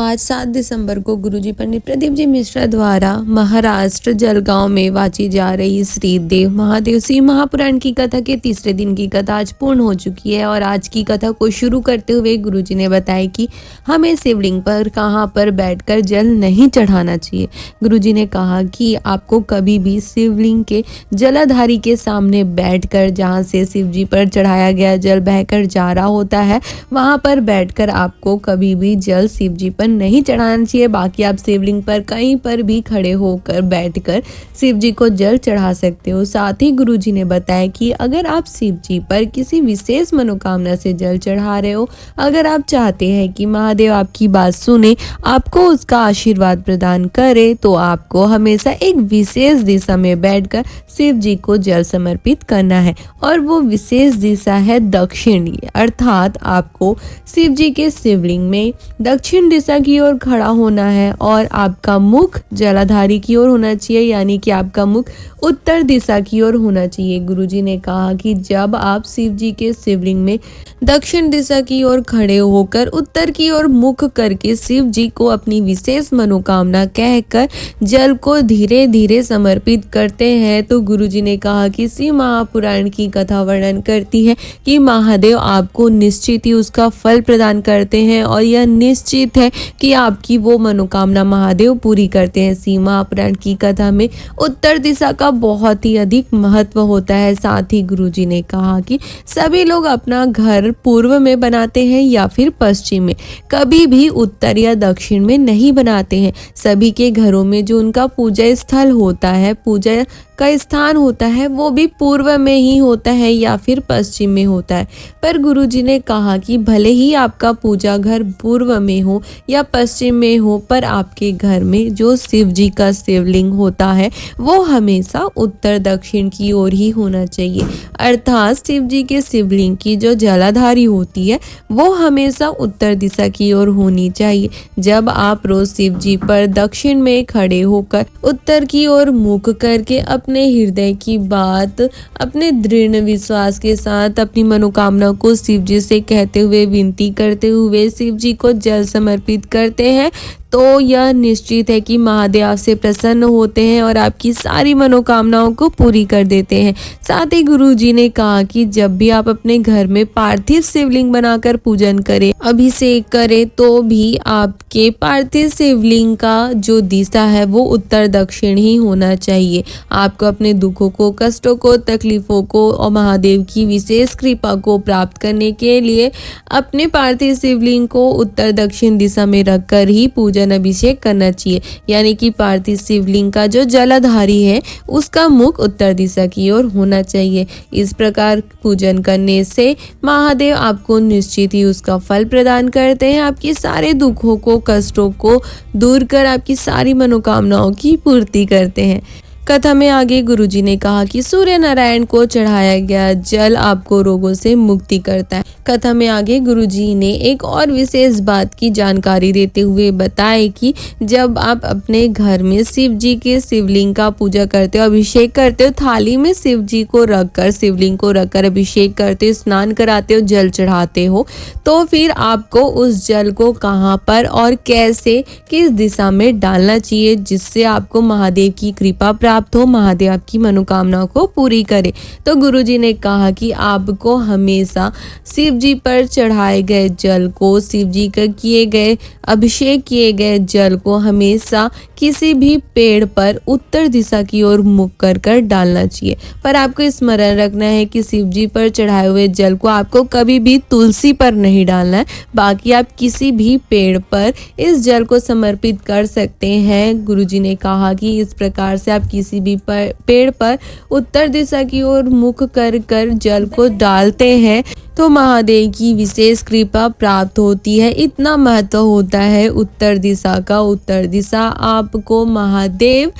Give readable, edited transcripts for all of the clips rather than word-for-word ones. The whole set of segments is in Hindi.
आज 7 दिसंबर को गुरुजी पंडित प्रदीप जी मिश्रा द्वारा महाराष्ट्र जलगांव में वाची जा रही श्री देव महादेव श्री महापुराण की कथा के तीसरे दिन की कथा आज पूर्ण हो चुकी है। और आज की कथा को शुरू करते हुए गुरुजी ने बताया कि हमें शिवलिंग पर कहां पर बैठकर जल नहीं चढ़ाना चाहिए। गुरुजी ने कहा कि आपको कभी भी शिवलिंग के जलाधारी के सामने बैठकर, जहां से शिव जी पर चढ़ाया गया जल बहकर जा रहा होता है, वहां पर बैठकर आपको कभी भी जल शिव जी पर नहीं चढ़ाना चाहिए। बाकी आप शिवलिंग पर कहीं पर भी खड़े होकर बैठकर शिव जी को जल चढ़ा सकते हो। साथ ही गुरुजी ने बताया कि अगर आप शिव जी पर किसी विशेष मनोकामना से जल चढ़ा रहे हो, अगर आप चाहते हैं कि महादेव आपकी बात सुने, आपको उसका आशीर्वाद प्रदान करे, तो आपको हमेशा एक विशेष दिशा में बैठकर शिव जी को जल समर्पित करना है। और वो विशेष दिशा है दक्षिण, अर्थात आपको शिव जी के शिवलिंग में दक्षिण दिशा की ओर खड़ा होना है और आपका मुख जलाधारी की ओर होना चाहिए, यानी कि आपका मुख उत्तर दिशा की ओर होना चाहिए। गुरुजी ने कहा कि जब आप शिव जी के शिवलिंग में दक्षिण दिशा की ओर खड़े होकर उत्तर की ओर मुख करके शिव जी को अपनी विशेष मनोकामना कहकर जल को धीरे धीरे समर्पित करते हैं, तो गुरुजी ने कहा कि श्री महापुराण की कथा वर्णन करती है कि महादेव आपको निश्चित ही उसका फल प्रदान करते हैं और यह निश्चित है कि आपकी वो मनोकामना महादेव पूरी करते हैं। श्री महापुराण की कथा में उत्तर दिशा का बहुत ही अधिक महत्व होता है। साथ ही गुरुजी ने कहा कि सभी लोग अपना घर पूर्व में बनाते हैं या फिर पश्चिम में, कभी भी उत्तर या दक्षिण में नहीं बनाते हैं। सभी के घरों में जो उनका पूजा स्थल होता है, पूजा का स्थान होता है, वो भी पूर्व में ही होता है या फिर पश्चिम में होता है। पर गुरुजी ने कहा कि भले ही आपका पूजा घर पूर्व में हो या पश्चिम में हो, पर आपके घर में जो शिव जी का शिवलिंग होता है वो हमेशा उत्तर दक्षिण की ओर ही होना चाहिए। अर्थात शिव जी के शिवलिंग की जो जलाधारी होती है वो हमेशा उत्तर दिशा की ओर होनी चाहिए। जब आप रोज शिव जी पर दक्षिण में खड़े होकर उत्तर की ओर मुख करके अपने हृदय की बात अपने दृढ़ विश्वास के साथ अपनी मनोकामना को शिव जी से कहते हुए, विनती करते हुए शिव जी को जल समर्पित करते हैं, तो यह निश्चित है कि महादेव आपसे प्रसन्न होते हैं और आपकी सारी मनोकामनाओं को पूरी कर देते हैं। साथ ही गुरुजी ने कहा कि जब भी आप अपने घर में पार्थिव शिवलिंग बनाकर पूजन करें, अभिषेक करें, तो भी आपके पार्थिव शिवलिंग का जो दिशा है वो उत्तर दक्षिण ही होना चाहिए। आपको अपने दुखों को, कष्टों को, तकलीफों को और महादेव की विशेष कृपा को प्राप्त करने के लिए अपने पार्थिव शिवलिंग को उत्तर दक्षिण दिशा में रखकर ही पूजन अभिषेक करना चाहिए। यानी कि पार्थिव शिवलिंग का जो जलाधारी है उसका मुख उत्तर दिशा की ओर होना चाहिए। इस प्रकार पूजन करने से महादेव आपको निश्चित ही उसका फल प्रदान करते हैं, आपके सारे दुखों को, कष्टों को दूर कर आपकी सारी मनोकामनाओं की पूर्ति करते हैं। कथा में आगे गुरुजी ने कहा कि सूर्य नारायण को चढ़ाया गया जल आपको रोगों से मुक्ति करता है। कथा में आगे गुरुजी ने एक और विशेष बात की जानकारी देते हुए बताया कि जब आप अपने घर में शिव जी के शिवलिंग का पूजा करते हो, अभिषेक करते हो, थाली में शिव जी को रखकर, शिवलिंग को रखकर अभिषेक करते हो, स्नान कराते हो, जल चढ़ाते हो, तो फिर आपको उस जल को कहाँ पर और कैसे, किस दिशा में डालना चाहिए, जिससे आपको महादेव की कृपा प्राप्त हो, महादेव आपकी मनोकामनाओं को पूरी करे। तो गुरुजी ने कहा कि आपको हमेशा शिव जी पर चढ़ाए गए जल को, शिव जी का किए गए, अभिषेक किए गए जल को हमेशा किसी भी पेड़ पर उत्तर दिशा की ओर मुख कर कर डालना चाहिए। पर आपको स्मरण रखना है कि शिव जी पर चढ़ाए हुए जल को आपको कभी भी तुलसी पर नहीं डालना है। बाकी आप किसी भी पेड़ पर इस जल को समर्पित कर सकते हैं। गुरुजी ने कहा कि इस प्रकार से आप किसी भी पेड़ पर उत्तर दिशा की ओर मुख कर कर जल को डालते हैं तो महादेव की विशेष कृपा प्राप्त होती है। इतना महत्व होता है उत्तर दिशा का। उत्तर दिशा आपको महादेव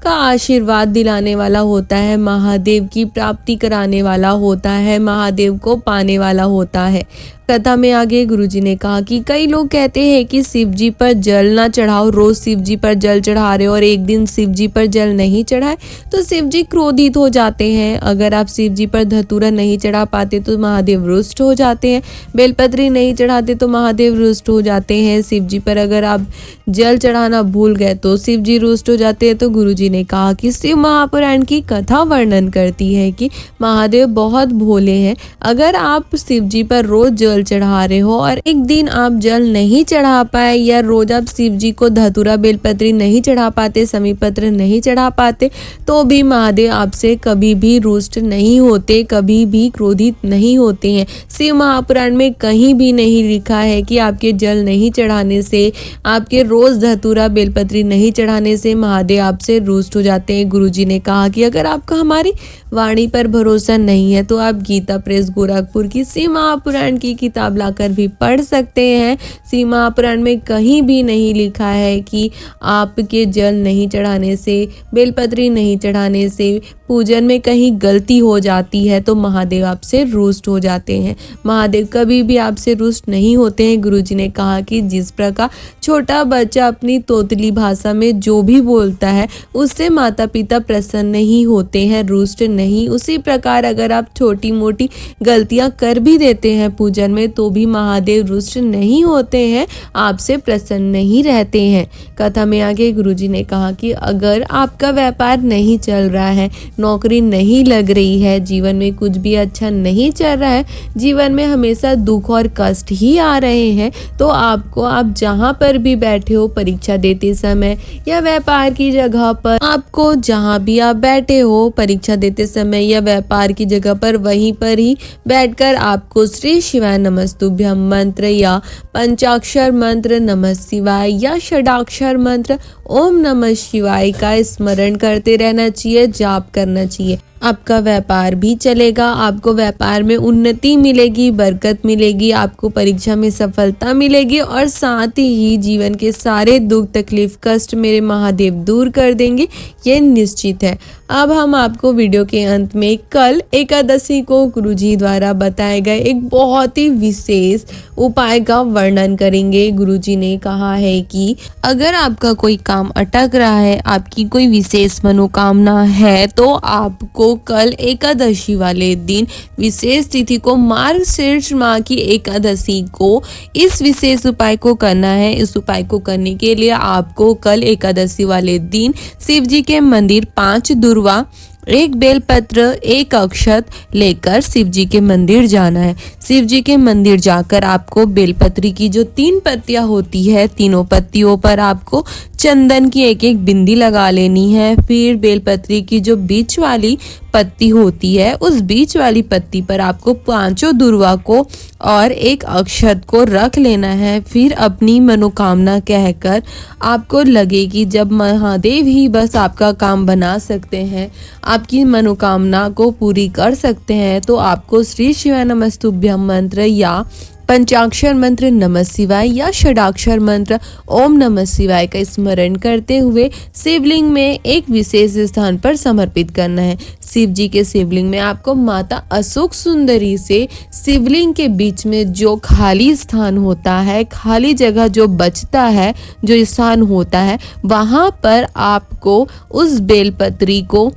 आपका आशीर्वाद दिलाने वाला होता है, महादेव की प्राप्ति कराने वाला होता है, महादेव को पाने वाला होता है। कथा में आगे गुरुजी ने कहा कि कई लोग कहते हैं कि शिव जी पर जल ना चढ़ाओ, रोज शिव जी पर जल चढ़ा रहे हो और एक दिन शिव जी पर जल नहीं चढ़ाए तो शिव जी क्रोधित हो जाते हैं। अगर आप शिव जी पर धतूरा नहीं चढ़ा पाते तो महादेव रुष्ट हो जाते हैं, बेलपत्री नहीं चढ़ाते तो महादेव रुष्ट हो जाते हैं। शिव जी पर अगर आप जल चढ़ाना भूल गए तो शिव जी रुष्ट हो जाते हैं। तो गुरुजी ने कहा कि शिव महापुराण की कथा वर्णन करती है कि महादेव बहुत भोले हैं। अगर आप शिव जी पर रोज जल चढ़ा रहे हो और एक दिन आप जल नहीं चढ़ा पाए या रोज आप शिव जी को धतूरा बेलपत्री नहीं चढ़ा पाते, समीपत्र नहीं चढ़ा पाते, तो भी महादेव आपसे कभी भी रुष्ट नहीं होते, कभी भी क्रोधित नहीं होते हैं। शिव महापुराण में कहीं भी नहीं लिखा है कि आपके जल नहीं चढ़ाने से, आपके रोज धतूरा बेलपत्री नहीं चढ़ाने से महादेव आपसे रुष्ट हो जाते हैं। गुरुजी ने कहा कि अगर आपका हमारी वाणी पर भरोसा नहीं है तो आप गीता प्रेस गोरखपुर की शिव महापुराण की किताब लाकर भी पढ़ सकते हैं। शिव महापुराण में कहीं भी नहीं लिखा है कि आपके जल नहीं चढ़ाने से, बेलपत्री नहीं चढ़ाने से पूजन में कहीं गलती हो जाती है तो महादेव आपसे रुष्ट हो जाते हैं। महादेव कभी भी आपसे रुष्ट नहीं होते हैं। गुरुजी ने कहा कि जिस प्रकार छोटा बच्चा अपनी तोतली भाषा में जो भी बोलता है उससे माता पिता प्रसन्न नहीं होते हैं, रुष्ट नहीं, उसी प्रकार अगर आप छोटी मोटी गलतियां कर भी देते हैं पूजन में तो भी महादेव रुष्ट नहीं होते हैं, आपसे प्रसन्न नहीं रहते हैं। कथा में आगे गुरुजी ने कहा कि अगर आपका व्यापार नहीं चल रहा है, नौकरी नहीं लग रही है, जीवन में कुछ भी अच्छा नहीं चल रहा है, जीवन में हमेशा दुख और कष्ट ही आ रहे हैं, तो आपको आप जहाँ पर भी बैठे हो परीक्षा देते समय या व्यापार की जगह पर, आपको जहाँ भी आप बैठे हो परीक्षा देते समय या व्यापार की जगह पर वहीं पर ही बैठकर आपको श्री शिवाय नमस्तुभ्यम मंत्र या पंचाक्षर मंत्र नमः शिवाय या षडाक्षर मंत्र ओम नमः शिवाय का स्मरण करते रहना चाहिए, जाप करना चाहिए। आपका व्यापार भी चलेगा, आपको व्यापार में उन्नति मिलेगी, बरकत मिलेगी, आपको परीक्षा में सफलता मिलेगी और साथ ही जीवन के सारे दुख तकलीफ कष्ट मेरे महादेव दूर कर देंगे, ये निश्चित है। अब हम आपको वीडियो के अंत में कल एकादशी को गुरुजी द्वारा बताए गए एक बहुत ही विशेष उपाय का वर्णन करेंगे। गुरुजी ने कहा है कि अगर आपका कोई काम अटक रहा है, आपकी कोई विशेष मनोकामना है, तो आपको कल एकादशी वाले दिन विशेष तिथि को मार्गशीर्ष माह की एकादशी को इस विशेष उपाय को करना है। इस उपाय को करने के लिए आपको कल एकादशी वाले दिन शिव जी के मंदिर 5 दुर्वा, 1 बेलपत्र, 1 अक्षत लेकर शिव जी के मंदिर जाना है। शिव जी के मंदिर जाकर आपको बेलपत्री की जो 3 पत्तियां होती है, तीनों पत्तियों पर आपको चंदन की 1-1 बिंदी लगा लेनी है। फिर बेलपत्री की जो बीच वाली पत्ती होती है, उस बीच वाली पत्ती पर आपको 5 दुर्वा को और 1 अक्षत को रख लेना है। फिर अपनी मनोकामना कहकर आपको लगे कि जब महादेव ही बस आपका काम बना सकते हैं, आपकी मनोकामना को पूरी कर सकते हैं, तो आपको श्री शिवाय नमस्तुभ्यम मंत्र या पंचाक्षर मंत्र नमः शिवाय या षडाक्षर मंत्र ओम नमः शिवाय का स्मरण करते हुए शिवलिंग में एक विशेष स्थान पर समर्पित करना है। शिव जी के शिवलिंग में आपको माता अशोक सुंदरी से शिवलिंग के बीच में जो खाली स्थान होता है, खाली जगह जो बचता है, जो स्थान होता है, वहां पर आपको उस बेलपत्री को,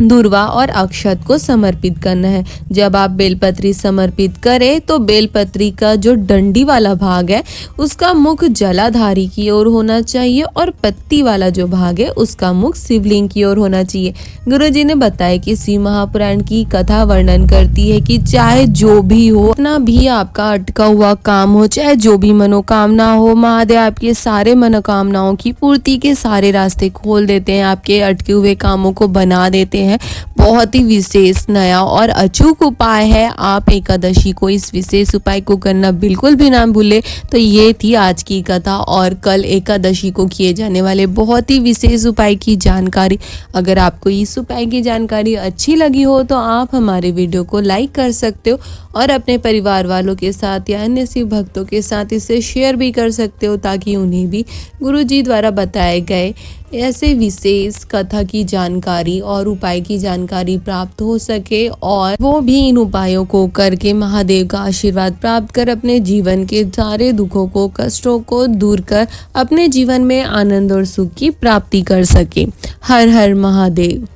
दुर्वा और अक्षत को समर्पित करना है। जब आप बेलपत्री समर्पित करें तो बेलपत्री का जो डंडी वाला भाग है उसका मुख जलाधारी की ओर होना चाहिए और पत्ती वाला जो भाग है उसका मुख शिवलिंग की ओर होना चाहिए। गुरुजी ने बताया कि शिव महापुराण की कथा वर्णन करती है कि चाहे जो भी हो, ना भी आपका अटका हुआ काम हो, चाहे जो भी मनोकामना हो, महादेव आपके सारे मनोकामनाओं की पूर्ति के सारे रास्ते खोल देते हैं, आपके अटके हुए कामों को बना देते हैं। बहुत ही विशेष नया और अचूक उपाय है। आप एकादशी को इस विशेष उपाय को करना बिल्कुल भी ना भूले। तो ये थी आज की कथा और कल एकादशी को किए जाने वाले बहुत ही विशेष उपाय की जानकारी। अगर आपको इस उपाय की जानकारी अच्छी लगी हो तो आप हमारे वीडियो को लाइक कर सकते हो और अपने परिवार वालों के साथ या अन्य शिव भक्तों के साथ इसे शेयर भी कर सकते हो ताकि उन्हें भी गुरुजी द्वारा बताए गए ऐसे विशेष कथा की जानकारी और उपाय की जानकारी प्राप्त हो सके और वो भी इन उपायों को करके महादेव का आशीर्वाद प्राप्त कर अपने जीवन के सारे दुखों को, कष्टों को दूर कर अपने जीवन में आनंद और सुख की प्राप्ति कर सके। हर हर महादेव।